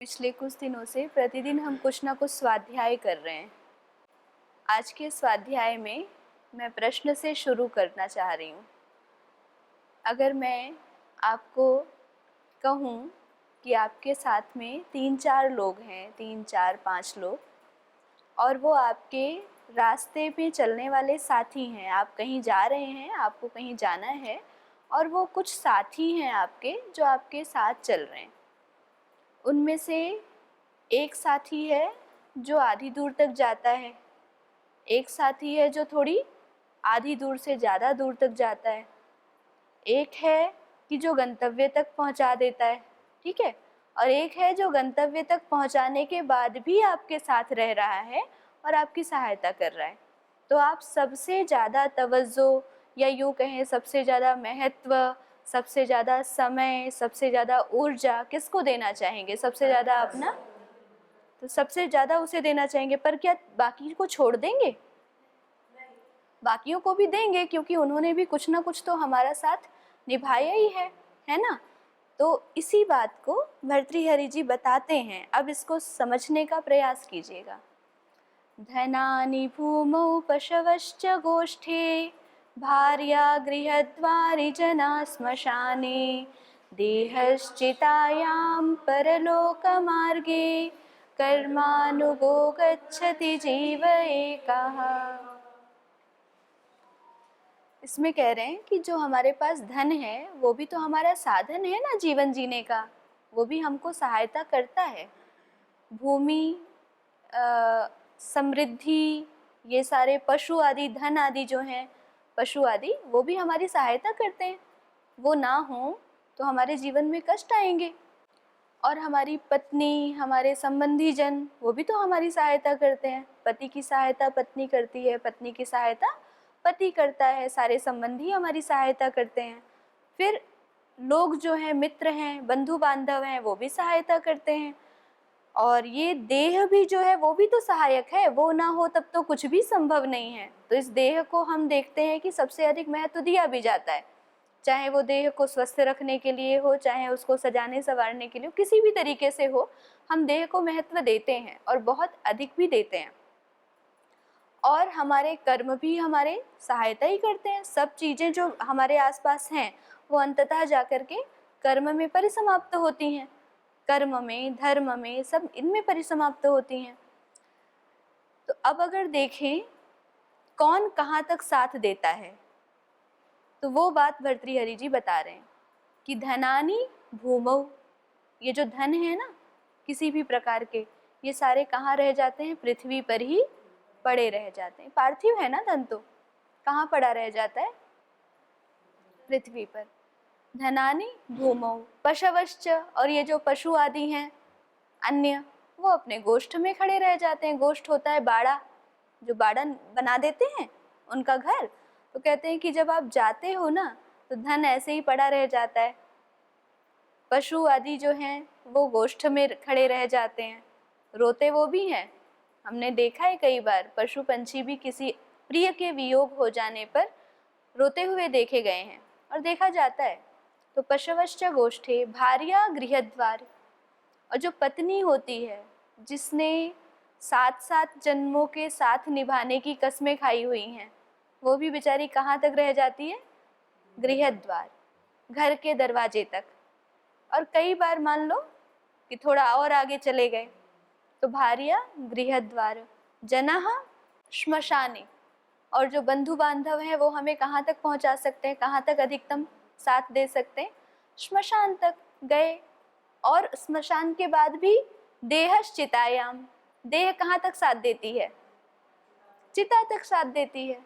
पिछले कुछ दिनों से प्रतिदिन हम कुछ ना कुछ स्वाध्याय कर रहे हैं। आज के स्वाध्याय में मैं प्रश्न से शुरू करना चाह रही हूँ। अगर मैं आपको कहूँ कि आपके साथ में 3-4 लोग हैं, 3-4-5 लोग, और वो आपके रास्ते पे चलने वाले साथी हैं। आप कहीं जा रहे हैं, आपको कहीं जाना है, और वो कुछ साथी हैं आपके जो आपके साथ चल रहे हैं। उनमें से एक साथी है जो आधी दूर तक जाता है, एक साथी है जो थोड़ी आधी दूर से ज़्यादा दूर तक जाता है, एक है कि जो गंतव्य तक पहुंचा देता है, ठीक है, और एक है जो गंतव्य तक पहुंचाने के बाद भी आपके साथ रह रहा है और आपकी सहायता कर रहा है। तो आप सबसे ज़्यादा तवज्जो, या यूँ कहें सबसे ज़्यादा महत्व, सबसे ज़्यादा समय, सबसे ज़्यादा ऊर्जा किसको देना चाहेंगे? सबसे ज़्यादा अपना, तो सबसे ज़्यादा उसे देना चाहेंगे। पर क्या बाकी को छोड़ देंगे? बाकियों को भी देंगे, क्योंकि उन्होंने भी कुछ ना कुछ तो हमारा साथ निभाया ही है ना। तो इसी बात को भर्तृहरि जी बताते हैं। अब इसको समझने का प्रयास कीजिएगा। धनानि भूमौ पशवश्च गोष्ठे, भार्या गृहद्वारि जना श्मशाने, देहश्चितायां परलोकमार्गे, कर्मानुगो गच्छति जीव एकः। इसमें कह रहे हैं कि जो हमारे पास धन है वो भी तो हमारा साधन है ना जीवन जीने का, वो भी हमको सहायता करता है। भूमि, समृद्धि, ये सारे पशु आदि, धन आदि जो हैं, पशु आदि, वो भी हमारी सहायता करते हैं। वो ना हो तो हमारे जीवन में कष्ट आएंगे। और हमारी पत्नी, हमारे संबंधी जन, वो भी तो हमारी सहायता करते हैं। पति की सहायता पत्नी करती है, पत्नी की सहायता पति करता है, सारे संबंधी हमारी सहायता करते हैं। फिर लोग जो हैं, मित्र हैं, बंधु बांधव हैं, वो भी सहायता करते हैं। और ये देह भी जो है वो भी तो सहायक है, वो ना हो तब तो कुछ भी संभव नहीं है। तो इस देह को हम देखते हैं कि सबसे अधिक महत्व दिया भी जाता है, चाहे वो देह को स्वस्थ रखने के लिए हो, चाहे उसको सजाने संवारने के लिए हो, किसी भी तरीके से हो, हम देह को महत्व देते हैं और बहुत अधिक भी देते हैं। और हमारे कर्म भी हमारे सहायता ही करते हैं। सब चीज़ें जो हमारे आसपास हैं वो अंततः जाकर के कर्म में परिसमाप्त होती हैं। कर्म में, धर्म में, सब इनमें परिसमाप्त होती हैं। तो अब अगर देखें कौन कहाँ तक साथ देता है, तो वो बात भर्तृहरि जी बता रहे हैं कि धनानि भूमौ, ये जो धन है ना किसी भी प्रकार के, ये सारे कहाँ रह जाते हैं? पृथ्वी पर ही पड़े रह जाते हैं। पार्थिव है ना धन, तो कहाँ पड़ा रह जाता है? पृथ्वी पर। धनानि भूमौ पशवश्च, और ये जो पशु आदि हैं अन्य, वो अपने गोष्ठ में खड़े रह जाते हैं। गोष्ठ होता है बाड़ा, जो बाड़ा बना देते हैं उनका घर। तो कहते हैं कि जब आप जाते हो ना तो धन ऐसे ही पड़ा रह जाता है। पशु आदि जो हैं वो गोष्ठ में खड़े रह जाते हैं, रोते वो भी हैं। हमने देखा है कई बार पशु पंछी भी किसी प्रिय के वियोग हो जाने पर रोते हुए देखे गए हैं और देखा जाता है। तो पशवश्च गोष्ठे भार्या गृहद्वार, और जो पत्नी होती है जिसने 7-7 जन्मों के साथ निभाने की कस्में खाई हुई हैं, वो भी बेचारी कहाँ तक रह जाती है? गृहद्वार, घर के दरवाजे तक। और कई बार मान लो कि थोड़ा और आगे चले गए तो भार्या गृहद्वार जनः श्मशाने, और जो बंधु बांधव हैं वो हमें कहाँ तक पहुँचा सकते हैं, कहाँ तक अधिकतम साथ दे सकते हैं? श्मशान तक गए। और श्मशान के बाद भी देहश्चितायाम, देह कहाँ तक साथ देती है? चिता तक साथ देती है।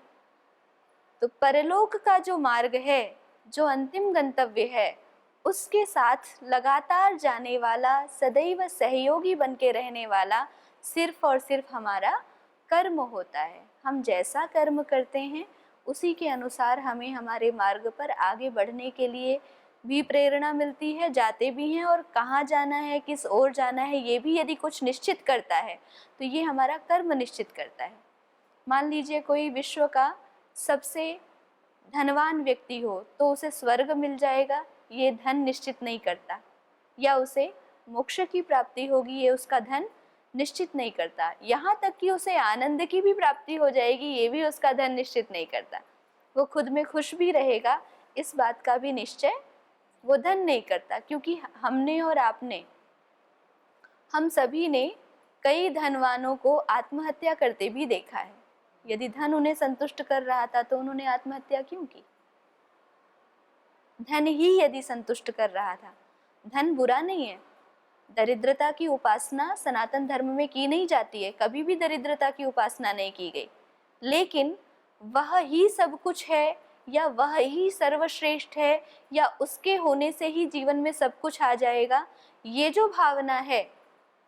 तो परलोक का जो मार्ग है, जो अंतिम गंतव्य है, उसके साथ लगातार जाने वाला, सदैव सहयोगी बन के रहने वाला सिर्फ और सिर्फ हमारा कर्म होता है। हम जैसा कर्म करते हैं उसी के अनुसार हमें हमारे मार्ग पर आगे बढ़ने के लिए भी प्रेरणा मिलती है, जाते भी हैं। और कहाँ जाना है, किस ओर जाना है, ये भी यदि कुछ निश्चित करता है तो ये हमारा कर्म निश्चित करता है। मान लीजिए कोई विश्व का सबसे धनवान व्यक्ति हो तो उसे स्वर्ग मिल जाएगा, ये धन निश्चित नहीं करता, या उसे मोक्ष की प्राप्ति होगी ये उसका धन निश्चित नहीं करता। यहाँ तक कि उसे आनंद की भी प्राप्ति हो जाएगी ये भी उसका धन निश्चित नहीं करता। वो खुद में खुश भी रहेगा इस बात का भी निश्चय वो धन नहीं करता, क्योंकि हमने और आपने, हम सभी ने कई धनवानों को आत्महत्या करते भी देखा है। यदि धन उन्हें संतुष्ट कर रहा था तो उन्होंने आत्महत्या क्यों की? धन ही यदि संतुष्ट कर रहा था। धन बुरा नहीं है। दरिद्रता की उपासना सनातन धर्म में की नहीं जाती है, कभी भी दरिद्रता की उपासना नहीं की गई, लेकिन वह ही सब कुछ है या वह ही सर्वश्रेष्ठ है या उसके होने से ही जीवन में सब कुछ आ जाएगा, ये जो भावना है,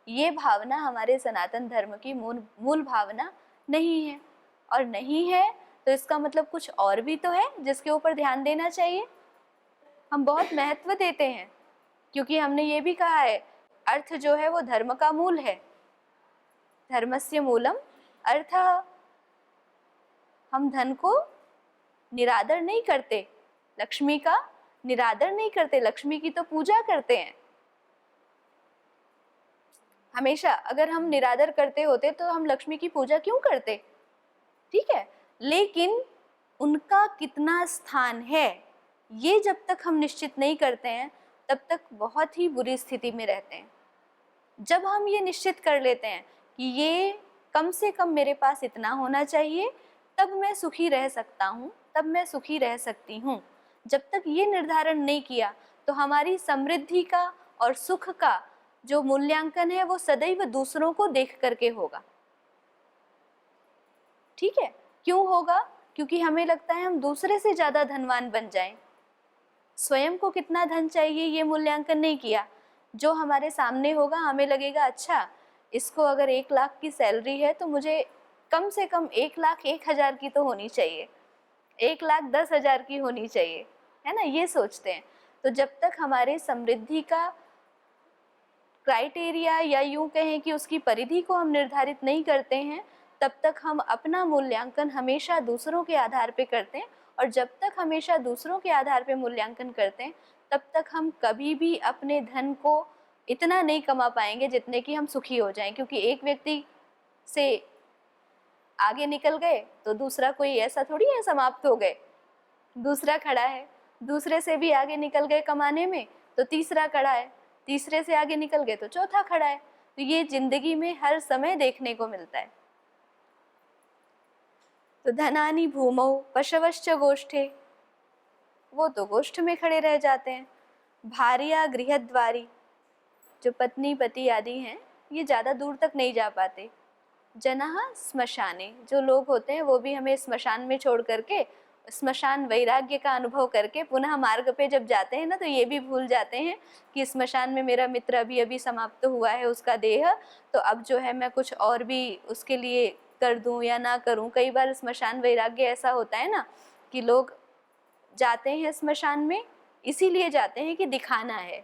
ये भावना हमारे सनातन धर्म की मूल भावना नहीं है। और नहीं है तो इसका मतलब कुछ और भी तो है जिसके ऊपर ध्यान देना चाहिए। हम बहुत महत्व देते हैं, क्योंकि हमने ये भी कहा है अर्थ जो है वो धर्म का मूल है। धर्मस्य मूलम अर्थः। हम धन को निरादर नहीं करते, लक्ष्मी का निरादर नहीं करते, लक्ष्मी की तो पूजा करते हैं हमेशा। अगर हम निरादर करते होते तो हम लक्ष्मी की पूजा क्यों करते? ठीक है, लेकिन उनका कितना स्थान है ये जब तक हम निश्चित नहीं करते हैं तब तक बहुत ही बुरी स्थिति में रहते हैं। जब हम ये निश्चित कर लेते हैं कि ये कम से कम मेरे पास इतना होना चाहिए तब मैं सुखी रह सकता हूँ, तब मैं सुखी रह सकती हूँ, जब तक ये निर्धारण नहीं किया तो हमारी समृद्धि का और सुख का जो मूल्यांकन है वो सदैव दूसरों को देख करके होगा। ठीक है, क्यों होगा? क्योंकि हमें लगता है हम दूसरे से ज़्यादा धनवान बन जाएं। स्वयं को कितना धन चाहिए ये मूल्यांकन नहीं किया। जो हमारे सामने होगा हमें लगेगा अच्छा इसको अगर 1 लाख की सैलरी है तो मुझे कम से कम 1,01,000 की तो होनी चाहिए, 1,10,000 की होनी चाहिए, है ना, ये सोचते हैं। तो जब तक हमारे समृद्धि का क्राइटेरिया या यूँ कहें कि उसकी परिधि को हम निर्धारित नहीं करते हैं तब तक हम अपना मूल्यांकन हमेशा दूसरों के आधार पे करते हैं। और जब तक हमेशा दूसरों के आधार पे मूल्यांकन करते हैं तब तक हम कभी भी अपने धन को इतना नहीं कमा पाएंगे जितने कि हम सुखी हो जाएं। क्योंकि एक व्यक्ति से आगे निकल गए तो दूसरा कोई ऐसा थोड़ी है समाप्त हो गए, दूसरा खड़ा है, दूसरे से भी आगे निकल गए कमाने में तो तीसरा खड़ा है, तीसरे से आगे निकल गए तो चौथा खड़ा है। तो ये जिंदगी में हर समय देखने को मिलता है। तो धनानि भूमौ पशवश्च गोष्ठे, वो तो गोष्ठ में खड़े रह जाते हैं। भार्या गृहद्वारी, जो पत्नी पति आदि हैं ये ज़्यादा दूर तक नहीं जा पाते। जनः श्मशाने, जो लोग होते हैं वो भी हमें श्मशान में छोड़ करके श्मशान वैराग्य का अनुभव करके पुनः मार्ग पे जब जाते हैं ना तो ये भी भूल जाते हैं कि श्मशान में मेरा मित्र अभी अभी समाप्त हुआ है उसका देह, तो अब जो है मैं कुछ और भी उसके लिए कर दूं या ना करूं। कई बार श्मशान वैराग्य ऐसा होता है ना कि लोग जाते हैं श्मशान में इसीलिए जाते हैं कि दिखाना है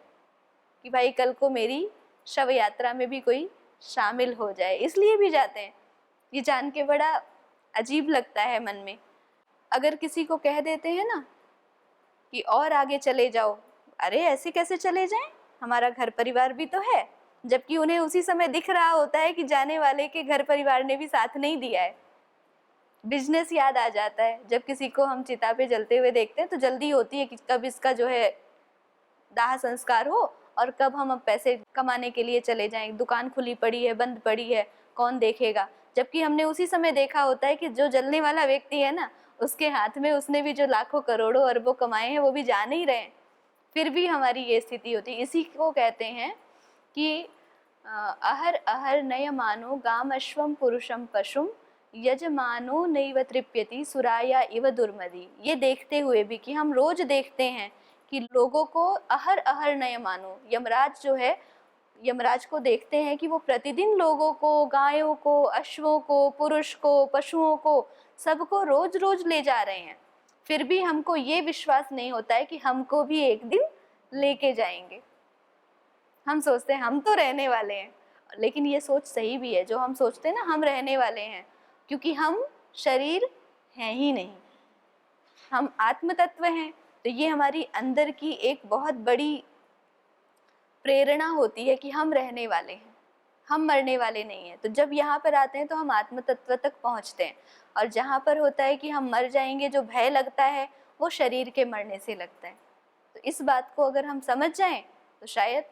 कि भाई कल को मेरी शव यात्रा में भी कोई शामिल हो जाए, इसलिए भी जाते हैं। ये जान के बड़ा अजीब लगता है मन में। अगर किसी को कह देते हैं ना कि और आगे चले जाओ, अरे ऐसे कैसे चले जाएं, हमारा घर परिवार भी तो है, जबकि उन्हें उसी समय दिख रहा होता है कि जाने वाले के घर परिवार ने भी साथ नहीं दिया है। बिजनेस याद आ जाता है। जब किसी को हम चिता पे जलते हुए देखते हैं तो जल्दी होती है कि कब इसका जो है दाह संस्कार हो और कब हम अब पैसे कमाने के लिए चले जाएं। दुकान खुली पड़ी है, बंद पड़ी है, कौन देखेगा, जबकि हमने उसी समय देखा होता है कि जो जलने वाला व्यक्ति है ना उसके हाथ में उसने भी जो लाखों करोड़ों अरबों कमाए हैं वो भी जा नहीं रहे, फिर भी हमारी ये स्थिति होती है। इसी को कहते हैं कि अहर अहर नयमानो गाम अश्वम पुरुषम पशुम यजमानो नैव तृप्यति सुराया इव दुर्मदि। ये देखते हुए भी कि हम रोज देखते हैं कि लोगों को अहर अहर नयमानो, यमराज जो है, यमराज को देखते हैं कि वो प्रतिदिन लोगों को, गायों को, अश्वों को, पुरुष को, पशुओं को, सबको रोज रोज ले जा रहे हैं। फिर भी हमको ये विश्वास नहीं होता है कि हमको भी एक दिन लेके जाएंगे। हम सोचते हैं हम तो रहने वाले हैं, लेकिन ये सोच सही भी है जो हम सोचते हैं ना हम रहने वाले हैं, क्योंकि हम शरीर हैं ही नहीं, हम आत्म तत्व हैं। तो ये हमारी अंदर की एक बहुत बड़ी प्रेरणा होती है कि हम रहने वाले हैं, हम मरने वाले नहीं हैं। तो जब यहाँ पर आते हैं तो हम आत्म तत्व तक पहुँचते हैं। और जहाँ पर होता है कि हम मर जाएंगे, जो भय लगता है वो शरीर के मरने से लगता है। तो इस बात को अगर हम समझ जाएं तो शायद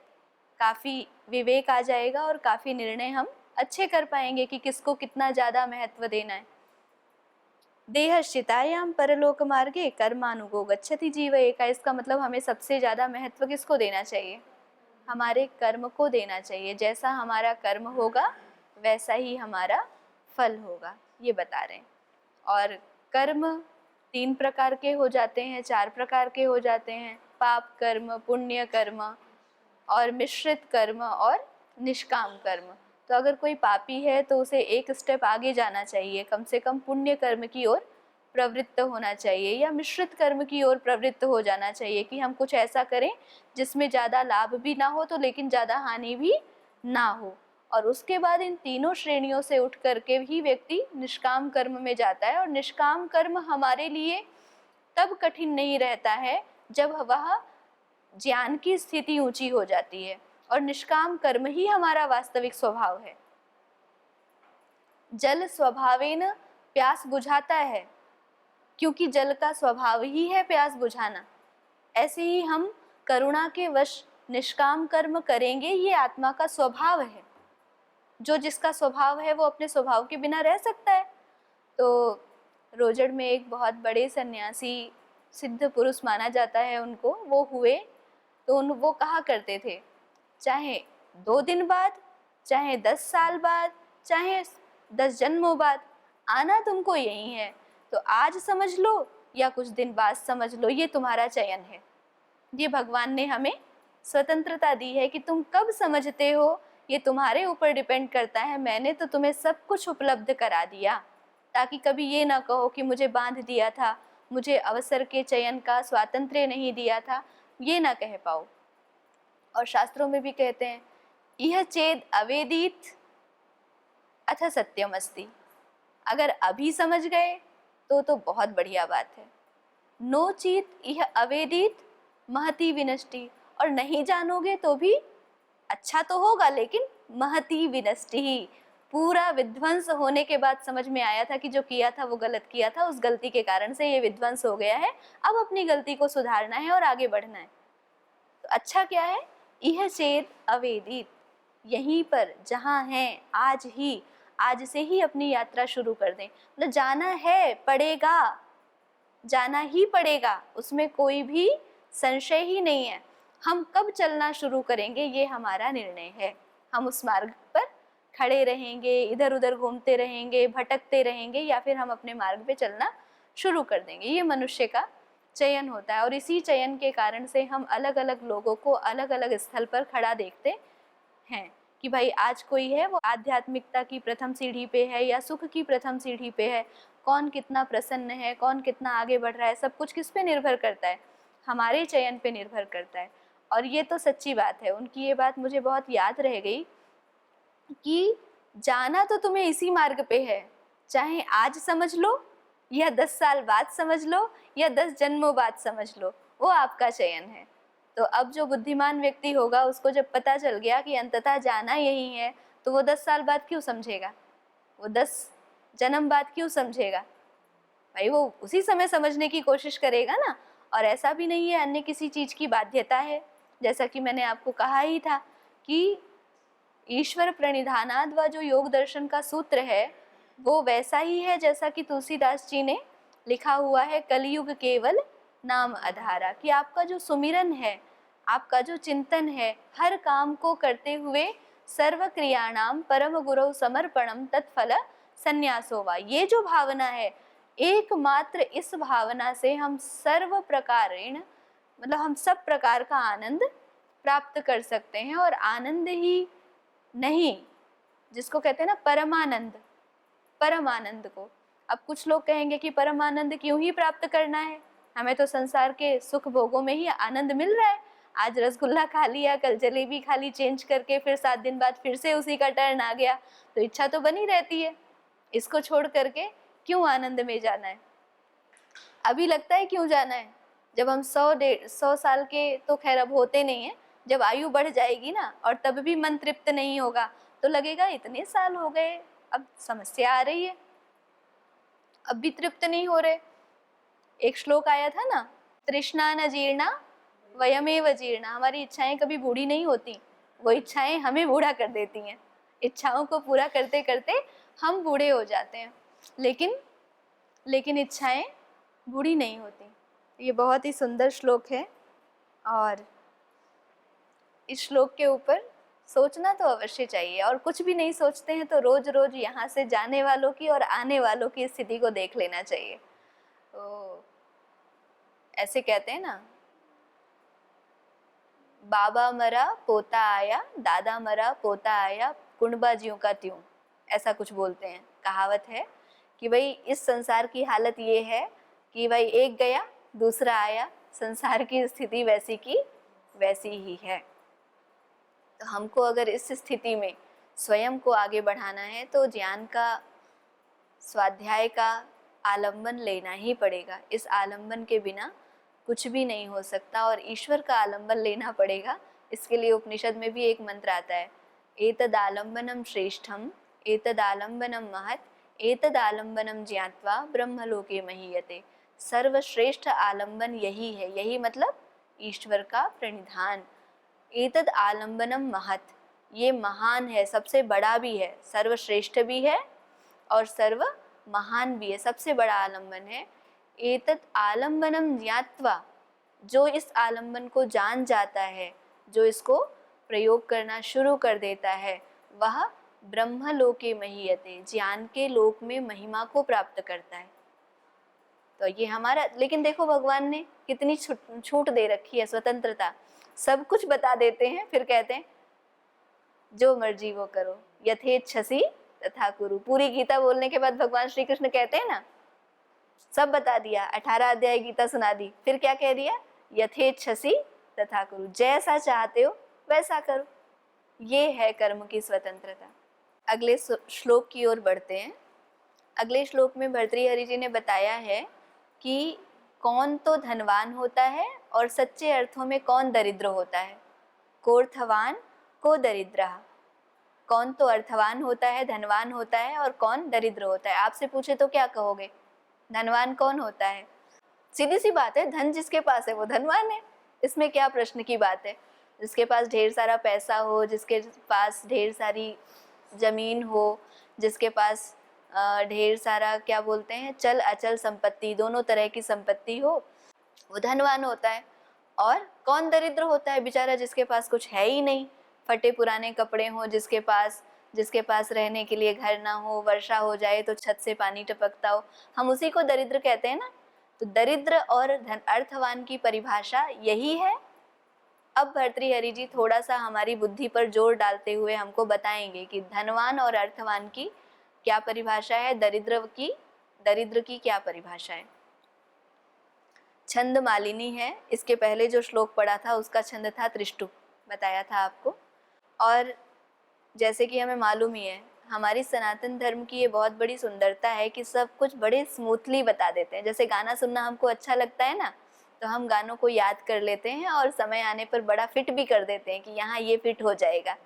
काफ़ी विवेक आ जाएगा और काफ़ी निर्णय हम अच्छे कर पाएंगे कि किसको कितना ज़्यादा महत्व देना है। देहश्चितायाम परलोक मार्गे कर्मानुगो गच्छति जीव एका। इसका मतलब हमें सबसे ज़्यादा महत्व किसको देना चाहिए? हमारे कर्म को देना चाहिए। जैसा हमारा कर्म होगा वैसा ही हमारा फल होगा, ये बता रहे हैं। और कर्म 3 प्रकार के हो जाते हैं, 4 प्रकार के हो जाते हैं, पाप कर्म, पुण्य कर्म और मिश्रित कर्म और निष्काम कर्म। तो अगर कोई पापी है तो उसे एक स्टेप आगे जाना चाहिए, कम से कम पुण्य कर्म की ओर प्रवृत्त होना चाहिए या मिश्रित कर्म की ओर प्रवृत्त हो जाना चाहिए कि हम कुछ ऐसा करें जिसमें ज़्यादा लाभ भी ना हो तो लेकिन ज़्यादा हानि भी ना हो। और उसके बाद इन तीनों श्रेणियों से उठ करके ही व्यक्ति निष्काम कर्म में जाता है। और निष्काम कर्म हमारे लिए तब कठिन नहीं रहता है जब वह ज्ञान की स्थिति ऊंची हो जाती है, और निष्काम कर्म ही हमारा वास्तविक स्वभाव है। जल स्वभावेन प्यास बुझाता है, क्योंकि जल का स्वभाव ही है प्यास बुझाना। ऐसे ही हम करुणा के वश निष्काम कर्म करेंगे, ये आत्मा का स्वभाव है। जो जिसका स्वभाव है वो अपने स्वभाव के बिना रह सकता है। तो रोजड़ में एक बहुत बड़े सन्यासी, सिद्ध पुरुष माना जाता है उनको, वो हुए तो वो कहा करते थे, चाहे 2 दिन बाद, चाहे 10 साल बाद, चाहे 10 जन्मों बाद, आना तुमको यही है। तो आज समझ लो या कुछ दिन बाद समझ लो, ये तुम्हारा चयन है। ये भगवान ने हमें स्वतंत्रता दी है कि तुम कब समझते हो ये तुम्हारे ऊपर डिपेंड करता है। मैंने तो तुम्हें सब कुछ उपलब्ध करा दिया ताकि कभी ये ना कहो कि मुझे बांध दिया था, मुझे अवसर के चयन का स्वातंत्र्य नहीं दिया था, ये ना कह पाओ। और शास्त्रों में भी कहते हैं, यह चेद अवेदित अथ सत्यम अस्ति। अगर अभी समझ गए तो बहुत बढ़िया बात है। नो चेत यह अवेदित महती विनष्टि। और नहीं जानोगे तो भी अच्छा तो होगा, लेकिन महती विनष्टि ही, पूरा विध्वंस होने के बाद समझ में आया था कि जो किया था वो गलत किया था, उस गलती के कारण से ये विध्वंस हो गया है, अब अपनी गलती को सुधारना है और आगे बढ़ना है। तो अच्छा क्या है? यह चेत अवेदित, यहीं पर जहाँ हैं आज ही, आज से ही अपनी यात्रा शुरू कर दें। मतलब जाना है, पड़ेगा, जाना ही पड़ेगा, उसमें कोई भी संशय ही नहीं है। हम कब चलना शुरू करेंगे ये हमारा निर्णय है। हम उस मार्ग पर खड़े रहेंगे, इधर उधर घूमते रहेंगे, भटकते रहेंगे, या फिर हम अपने मार्ग पे चलना शुरू कर देंगे। ये मनुष्य का चयन होता है। और इसी चयन के कारण से हम अलग अलग लोगों को अलग अलग स्थल पर खड़ा देखते हैं कि भाई आज कोई है वो आध्यात्मिकता की प्रथम सीढ़ी पे है या सुख की प्रथम सीढ़ी पे है। कौन कितना प्रसन्न है, कौन कितना आगे बढ़ रहा है, सब कुछ किस पे निर्भर करता है? हमारे चयन पे निर्भर करता है। और ये तो सच्ची बात है। उनकी ये बात मुझे बहुत याद रह गई कि जाना तो तुम्हें इसी मार्ग पे है, चाहे आज समझ लो या 10 साल बाद समझ लो या 10 जन्मों बाद समझ लो, वो आपका चयन है। तो अब जो बुद्धिमान व्यक्ति होगा उसको जब पता चल गया कि अंततः जाना यही है, तो वो 10 साल बाद क्यों समझेगा, वो 10 जन्म बाद क्यों समझेगा? भाई वो उसी समय समझने की कोशिश करेगा ना। और ऐसा भी नहीं है अन्य किसी चीज़ की बाध्यता है। जैसा कि मैंने आपको कहा ही था कि ईश्वर प्रणिधानाद व जो योग दर्शन का सूत्र है वो वैसा ही है जैसा कि तुलसीदास जी ने लिखा हुआ है, कलयुग केवल नाम आधारा। कि आपका जो सुमिरन है, आपका जो चिंतन है, हर काम को करते हुए सर्व क्रियाणाम परम गुरु समर्पणम तत्फल संन्यासो वा, ये जो भावना है, एकमात्र इस भावना से हम सर्व प्रकारेण, मतलब हम सब प्रकार का आनंद प्राप्त कर सकते हैं। और आनंद ही नहीं, जिसको कहते हैं ना परमानंद, परमानंद को। अब कुछ लोग कहेंगे कि परमानंद क्यों ही प्राप्त करना है, हमें तो संसार के सुख भोगों में ही आनंद मिल रहा है। आज रसगुल्ला खा लिया, कल जलेबी खा ली, चेंज करके फिर 7 दिन बाद फिर से उसी का टर्न आ गया, तो इच्छा तो बनी रहती है। इसको छोड़ करके क्यों आनंद में जाना है? अभी लगता है क्यों जाना है? जब हम 100 साल के, तो खैर अब होते नहीं है, जब आयु बढ़ जाएगी ना और तब भी मन तृप्त नहीं होगा तो लगेगा इतने साल हो गए, अब समस्या आ रही है, अब भी तृप्त नहीं हो रहे। एक श्लोक आया था ना, तृष्णा न जीर्णा वयमेव जीर्णा। हमारी इच्छाएं कभी बूढ़ी नहीं होती, वो इच्छाएं हमें बूढ़ा कर देती हैं। इच्छाओं को पूरा करते करते हम बूढ़े हो जाते हैं, लेकिन इच्छाएं बूढ़ी नहीं होती। ये बहुत ही सुंदर श्लोक है और इस श्लोक के ऊपर सोचना तो अवश्य चाहिए। और कुछ भी नहीं सोचते हैं तो रोज रोज यहाँ से जाने वालों की और आने वालों की स्थिति को देख लेना चाहिए। तो ऐसे कहते हैं ना, बाबा मरा पोता आया, दादा मरा पोता आया, कुंडबाजियों का त्यों, ऐसा कुछ बोलते हैं। कहावत है कि भाई इस संसार की हालत ये है कि भाई एक गया दूसरा आया, संसार की स्थिति वैसी की वैसी ही है। तो हमको अगर इस स्थिति में स्वयं को आगे बढ़ाना है तो ज्ञान का, स्वाध्याय का आलंबन लेना ही पड़ेगा। इस आलंबन के बिना कुछ भी नहीं हो सकता और ईश्वर का आलंबन लेना पड़ेगा। इसके लिए उपनिषद में भी एक मंत्र आता है, एतद आलंबनम श्रेष्ठम एतद आलंबनम महत् एतद आलंबनम ज्ञात्वा ब्रह्मलोके महीयते। सर्वश्रेष्ठ आलंबन यही है, यही मतलब ईश्वर का प्रणिधान। एतद आलंबनम महत्, ये महान है, सबसे बड़ा भी है, सर्वश्रेष्ठ भी है और सर्व महान भी है, सबसे बड़ा आलंबन है। एतद आलंबनम ज्ञात्वा, जो इस आलंबन को जान जाता है, जो इसको प्रयोग करना शुरू कर देता है, वह ब्रह्मलोके महीयते, ज्ञान के लोक में महिमा को प्राप्त करता है। तो ये हमारा, लेकिन देखो भगवान ने कितनी छूट दे रखी है, स्वतंत्रता। सब कुछ बता देते हैं, फिर कहते हैं जो मर्जी वो करो, यथेच्छसि तथा कुरु। पूरी गीता बोलने के बाद भगवान श्री कृष्ण कहते हैं ना, सब बता दिया, 18 अध्याय गीता सुना दी, फिर क्या कह दिया, यथेच्छसि तथा कुरु, जैसा चाहते हो वैसा करो। ये है कर्म की स्वतंत्रता। अगले श्लोक की ओर बढ़ते हैं। अगले श्लोक में भर्तृहरि जी ने बताया है कि कौन तो धनवान होता है और सच्चे अर्थों में कौन दरिद्र होता है। कोर्थवान को दरिद्रः, कौन तो अर्थवान होता है, धनवान होता है और कौन दरिद्र होता है। आपसे पूछे तो क्या कहोगे, धनवान कौन होता है? सीधी सी बात है, धन जिसके पास है वो धनवान है। इसमें क्या प्रश्न की बात है? जिसके पास ढेर सारा पैसा हो, जिसके पास ढेर सारी जमीन हो, जिसके पास ढेर सारा क्या बोलते हैं, चल अचल संपत्ति, दोनों तरह की संपत्ति हो, वो धनवान होता है। और कौन दरिद्र होता है? बेचारा जिसके पास कुछ है ही नहीं, फटे पुराने कपड़े हो, जिसके पास रहने के लिए घर ना हो, वर्षा हो जाए तो छत से पानी टपकता हो, हम उसी को दरिद्र कहते हैं ना। तो दरिद्र और अर्थवान की परिभाषा यही है। अब भर्तृहरि जी थोड़ा सा हमारी बुद्धि पर जोर डालते हुए हमको बताएंगे कि धनवान और अर्थवान की क्या परिभाषा है, दरिद्र की क्या परिभाषा है। छंद मालिनी है, इसके पहले जो श्लोक पढ़ा था उसका छंद था त्रिष्टु, बताया था आपको। और जैसे कि हमें मालूम ही है, हमारी सनातन धर्म की ये बहुत बड़ी सुंदरता है कि सब कुछ बड़े स्मूथली बता देते हैं। जैसे गाना सुनना हमको अच्छा लगता है ना, तो हम गानों को याद कर लेते हैं और समय आने पर बड़ा फिट भी कर देते हैं कि यहाँ ये फिट हो जाएगा,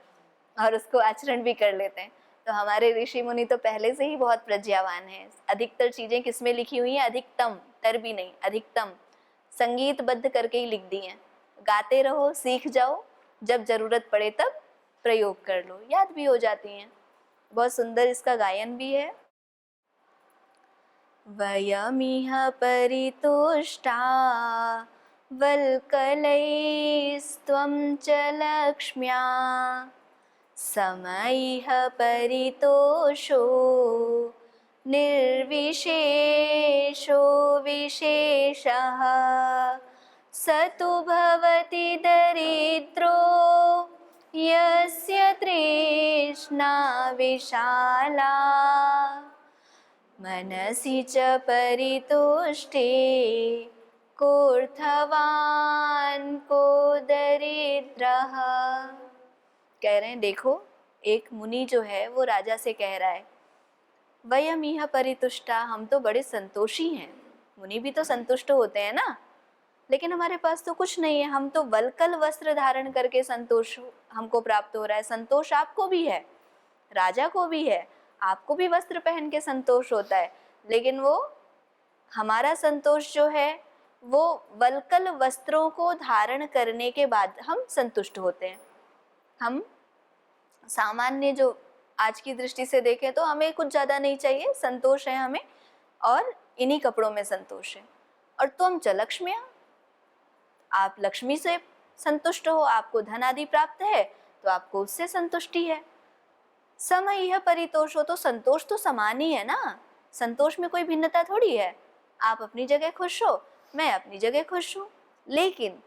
और उसको आचरण भी कर लेते हैं। तो हमारे ऋषि मुनि तो पहले से ही बहुत प्रज्ञावान हैं। अधिकतर चीज़ें किसमें लिखी हुई हैं? अधिकतम, तर भी नहीं, अधिकतम संगीतबद्ध करके ही लिख दी हैं। गाते रहो, सीख जाओ, जब जरूरत पड़े तब प्रयोग कर लो, याद भी हो जाती हैं। बहुत सुंदर इसका गायन भी है। वयमिह परितुष्टा वल्कलैस्त्वं च लक्ष्म्या समैः परितोषो निर्विशेषो विशेषः स तु भवति दरिद्रो यस्य तृष्णा विशाला मनसि च परितुष्टे कोर्थवान को दरिद्रः। कह रहे हैं, देखो एक मुनि जो है वो राजा से कह रहा है, वयमिह परितुष्टा, हम तो बड़े संतोषी हैं। मुनि भी तो संतुष्ट होते हैं ना। लेकिन हमारे पास तो कुछ नहीं है, हम तो वल्कल वस्त्र धारण करके संतोष हमको प्राप्त हो रहा है। संतोष आपको भी है, राजा को भी है, आपको भी वस्त्र पहन के संतोष होता है, लेकिन वो हमारा संतोष जो है वो वल्कल वस्त्रों को धारण करने के बाद हम संतुष्ट होते हैं। हम सामान्य जो आज की दृष्टि से देखें तो हमें कुछ ज़्यादा नहीं चाहिए, संतोष है हमें, और इन्हीं कपड़ों में संतोष है। और तुम च लक्ष्म्या, आप लक्ष्मी से संतुष्ट हो, आपको धन आदि प्राप्त है तो आपको उससे संतुष्टि है। समय यह परितोष हो, तो संतोष तो समान ही है ना, संतोष में कोई भिन्नता थोड़ी है। आप अपनी जगह खुश हो, मैं अपनी जगह खुश हूँ। लेकिन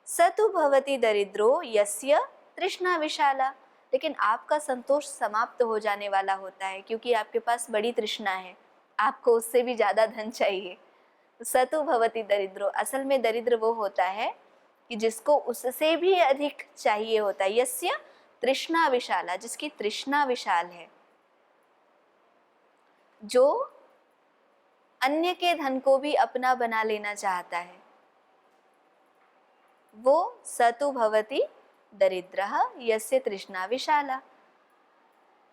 सतु भवति दरिद्रो यस्य तृष्णा विशाला, लेकिन आपका संतोष समाप्त हो जाने वाला होता है क्योंकि आपके पास बड़ी तृष्णा है, आपको उससे भी ज़्यादा धन चाहिए। सतु भवति दरिद्रो, असल में दरिद्र वो होता है कि जिसको उससे भी अधिक चाहिए होता है। यस्य तृष्णा विशाला, जिसकी तृष्णा विशाल है, जो अन्य के धन को भी अपना बना लेना चाहता है, वो सतु भवति दरिद्रः यस्य तृष्णा विशाला।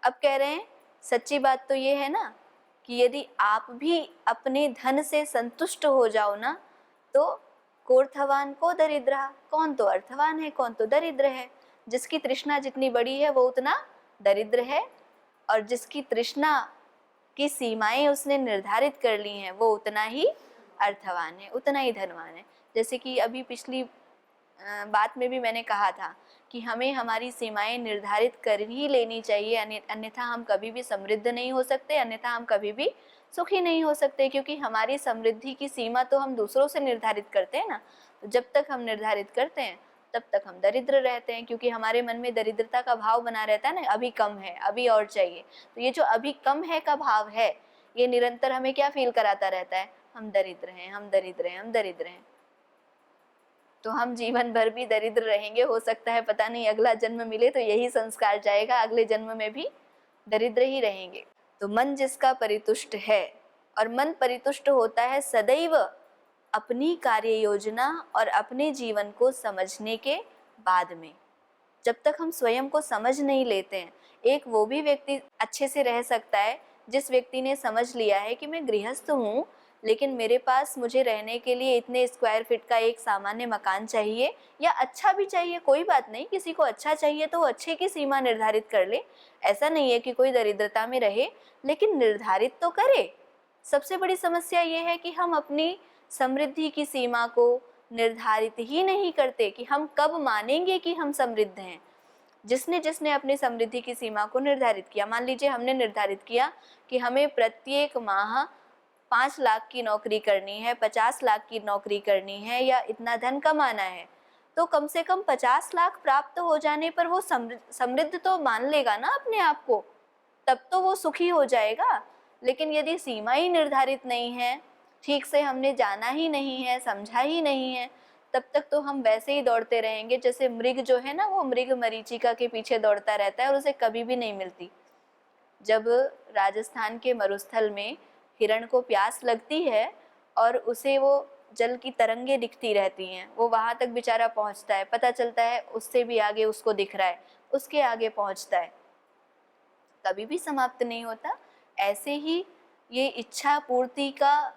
अब कह रहे हैं सच्ची बात तो ये है ना कि यदि आप भी अपने धन से संतुष्ट हो जाओ ना, तो कोर्थवान को दरिद्र, कौन तो अर्थवान है, कौन तो दरिद्र है। जिसकी तृष्णा जितनी बड़ी है वो उतना दरिद्र है, और जिसकी तृष्णा की सीमाएं उसने निर्धारित कर ली हैं वो उतना ही अर्थवान है, उतना ही धनवान है। जैसे कि अभी पिछली बात में भी मैंने कहा था कि हमें हमारी सीमाएं निर्धारित कर ही लेनी चाहिए, अन्यथा हम कभी भी समृद्ध नहीं हो सकते, अन्यथा हम कभी भी सुखी नहीं हो सकते, क्योंकि हमारी समृद्धि की सीमा तो हम दूसरों से निर्धारित करते हैं ना। तो जब तक हम निर्धारित करते हैं तब तक हम दरिद्र रहते हैं, क्योंकि हमारे मन में दरिद्रता का भाव बना रहता है ना, अभी कम है, अभी और चाहिए। तो ये जो अभी कम है का भाव है, ये निरंतर हमें क्या फील कराता रहता है, हम दरिद्र हैं, हम दरिद्र हैं, हम दरिद्र हैं। तो हम जीवन भर भी दरिद्र रहेंगे, हो सकता है पता नहीं अगला जन्म मिले तो यही संस्कार जाएगा, अगले जन्म में भी दरिद्र ही रहेंगे। तो मन जिसका परितुष्ट है, और मन परितुष्ट होता है सदैव अपनी कार्य योजना और अपने जीवन को समझने के बाद में। जब तक हम स्वयं को समझ नहीं लेते हैं, एक वो भी व्यक्ति अच्छे से रह सकता है जिस व्यक्ति ने समझ लिया है कि मैं गृहस्थ हूँ, लेकिन मेरे पास मुझे रहने के लिए इतने स्क्वायर फीट का एक सामान्य मकान चाहिए, या अच्छा भी चाहिए, कोई बात नहीं, किसी को अच्छा चाहिए तो वो अच्छे की सीमा निर्धारित कर ले। ऐसा नहीं है कि कोई दरिद्रता में रहे, लेकिन निर्धारित तो करे। सबसे बड़ी समस्या ये है कि हम अपनी समृद्धि की सीमा को निर्धारित ही नहीं करते कि हम कब मानेंगे कि हम समृद्ध हैं। जिसने जिसने अपनी समृद्धि की सीमा को निर्धारित किया, मान लीजिए हमने निर्धारित किया कि हमें प्रत्येक माह 5 लाख की नौकरी करनी है, 50 लाख की नौकरी करनी है, या इतना धन कमाना है, तो कम से कम 50 लाख प्राप्त हो जाने पर वो समृद्ध तो मान लेगा ना अपने आप को, तब तो वो सुखी हो जाएगा। लेकिन यदि सीमा ही निर्धारित नहीं है, ठीक से हमने जाना ही नहीं है, समझा ही नहीं है, तब तक तो हम वैसे ही दौड़ते रहेंगे जैसे मृग जो है ना, वो मृग मरीचिका के पीछे दौड़ता रहता है और उसे कभी भी नहीं मिलती। जब राजस्थान के मरुस्थल में हिरण को प्यास लगती है और उसे वो जल की तरंगे दिखती रहती हैं, वो वहाँ तक बेचारा पहुँचता है, पता चलता है उससे भी आगे उसको दिख रहा है, उसके आगे पहुँचता है, कभी भी समाप्त नहीं होता। ऐसे ही ये इच्छा पूर्ति का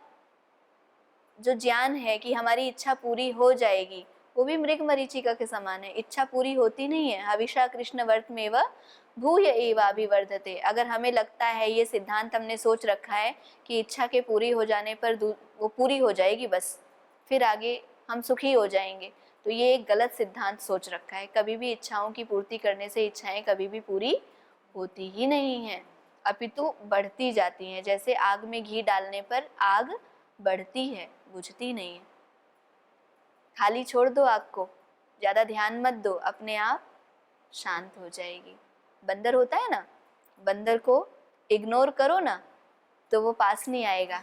जो ज्ञान है कि हमारी इच्छा पूरी हो जाएगी, वो भी मृग मरीचिका के समान है, इच्छा पूरी होती नहीं है। हविषा कृष्ण वर्त में व भूय एवाभिवर्धते। अगर हमें लगता है, ये सिद्धांत हमने सोच रखा है कि इच्छा के पूरी हो जाने पर वो पूरी हो जाएगी बस, फिर आगे हम सुखी हो जाएंगे, तो ये एक गलत सिद्धांत सोच रखा है। कभी भी इच्छाओं की पूर्ति करने से इच्छाएं कभी भी पूरी होती ही नहीं हैं, अपितु बढ़ती जाती हैं। जैसे आग में घी डालने पर आग बढ़ती है, बुझती नहीं है। खाली छोड़ दो आग को, ज़्यादा ध्यान मत दो, अपने आप शांत हो जाएगी। बंदर होता है ना, बंदर को इग्नोर करो ना तो वो पास नहीं आएगा।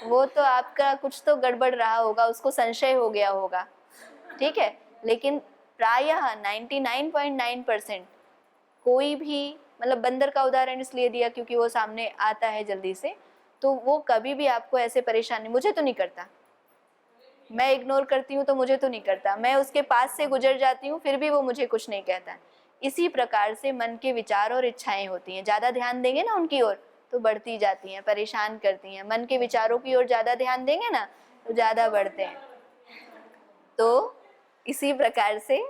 वो तो आपका कुछ तो गड़बड़ रहा होगा, उसको संशय हो गया होगा, ठीक है। लेकिन प्रायः 99.9% कोई भी, मतलब बंदर का उदाहरण इसलिए दिया क्योंकि वो सामने आता है जल्दी से, तो वो कभी भी आपको ऐसे परेशानी, मुझे तो नहीं करता, मैं इग्नोर करती हूँ तो मुझे तो नहीं करता, मैं उसके पास से गुजर जाती हूँ फिर भी वो मुझे कुछ नहीं कहता। इसी प्रकार से मन के विचार और इच्छाएं होती हैं। ज़्यादा ध्यान देंगे ना उनकी ओर तो बढ़ती जाती हैं, परेशान करती हैं। मन के विचारों की ओर ज़्यादा ध्यान देंगे ना तो ज़्यादा बढ़ते हैं। तो इसी प्रकार से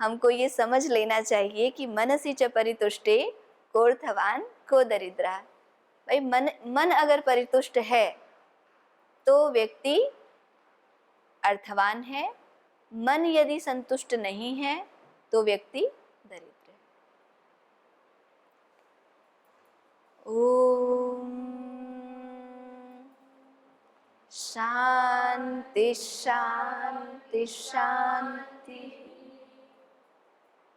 हमको ये समझ लेना चाहिए कि मनसि च परितुष्टे कोऽर्थवान् को दरिद्रः। भाई मन अगर परितुष्ट है तो व्यक्ति अर्थवान है, मन यदि संतुष्ट नहीं है तो व्यक्ति दरिद्र है। ओम शांति शांति शांति।